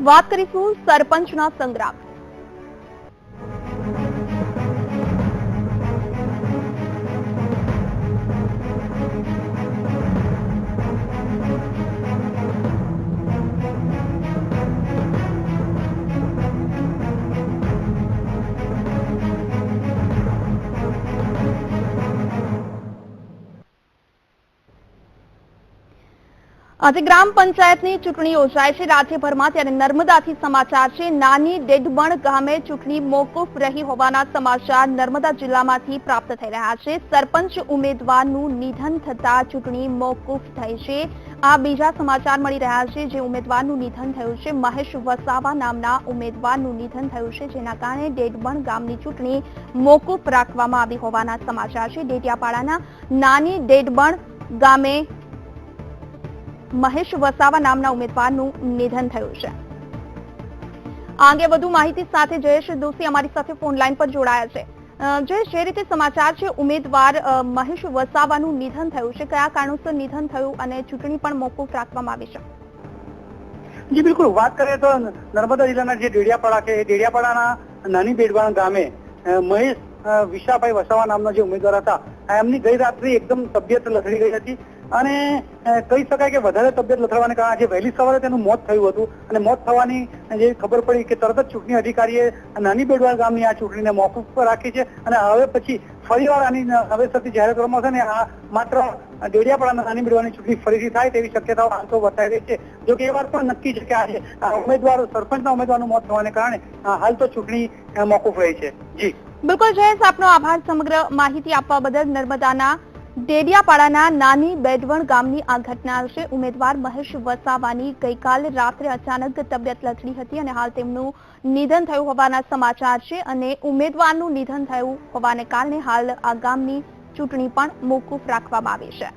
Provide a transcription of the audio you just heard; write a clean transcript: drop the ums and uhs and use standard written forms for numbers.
વાત કરીશું સરપંચના સંગ્રામ। આજે ગ્રામ પંચાયતની ચૂંટણી યોજાય છે રાજ્યભરમાં, ત્યારે નર્મદાથી સમાચાર છે। નાની ડેડબણ ગામે ચૂંટણી મોકૂફ રહી હોવાના સમાચાર નર્મદા જિલ્લામાંથી પ્રાપ્ત થઈ રહ્યા છે। સરપંચ ઉમેદવારનું નિધન થતા ચૂંટણી મોકૂફ થઈ છે। આ બીજા સમાચાર મળી રહ્યા છે જે ઉમેદવારનું નિધન થયું છે। મહેશ વસાવા નામના ઉમેદવારનું નિધન થયું છે, જેના કારણે ડેડબણ ગામની ચૂંટણી મોકૂફ રાખવામાં આવી હોવાના સમાચાર છે। ડેડિયાપાડાના નાની ડેડબણ ગામે મહેશ વસાવા નામના ઉમેદવારનું નિધન થયું છે। આ અંગે વધુ માહિતી સાથે જયેશ દોશી અમારી સાથે ફોન લાઈન પર જોડાયા છે। જયેશ, જે રીતે સમાચાર છે ઉમેદવાર મહેશ વસાવાનું નિધન થયું છે, કયા કારણોસર નિધન થયું અને ચૂંટણી પણ મોકૂફ રાખવામાં આવી છે? જી બિલકુલ, વાત કરીએ તો નર્મદા જિલ્લાના જે ડેડિયાપાડા છે, એ ડેડિયાપાડાના નાની ડેડબણ ગામે મહેશ વિશાભાઈ વસાવા નામના જે ઉમેદવાર હતા, એમની ગઈ રાત્રે એકદમ તબિયત લથડી ગઈ હતી અને કહી શકાય કે વધારે તબિયત લથડવાને કારણે આજે વહેલી સવારે તેનું મોત થયું હતું અને મોત થવાની જે ખબર પડી કે તરત જ ચૂંટણી અધિકારીએ નાની બેડવાળ ગામની આ ચૂંટણીને મોકૂફ રાખી છે અને હવે પછી ફરીવાર આની નવેસરથી જાહેર કરવામાં આવશે અને આ માત્ર ડેડિયાપાડાના નાની બેડવાળની ચૂંટણી ફરીથી થાય તેવી શક્યતાઓ હાલ તો બતાવી રહી છે। જો કે એ વાત પણ નક્કી છે કે આજે ઉમેદવાર સરપંચના ઉમેદવારનું મોત થવાને કારણે હાલ તો ચૂંટણી મોકૂફ રહી છે। જી બિલકુલ જયેશ, આપનો આભાર સમગ્ર માહિતી આપવા બદલ। નર્મદાના ડેડિયાપાડાના નાની બેડવણ ગામની આ ઘટના છે। ઉમેદવાર મહેશ વસાવાની ગઈકાલે રાત્રે અચાનક તબિયત લથડી હતી અને હાલ તેમનું નિધન થયું હોવાના સમાચાર છે અને ઉમેદવારનું નિધન થયું હોવાને કારણે હાલ આ ગામની ચૂંટણી પણ મોકૂફ રાખવામાં આવી છે।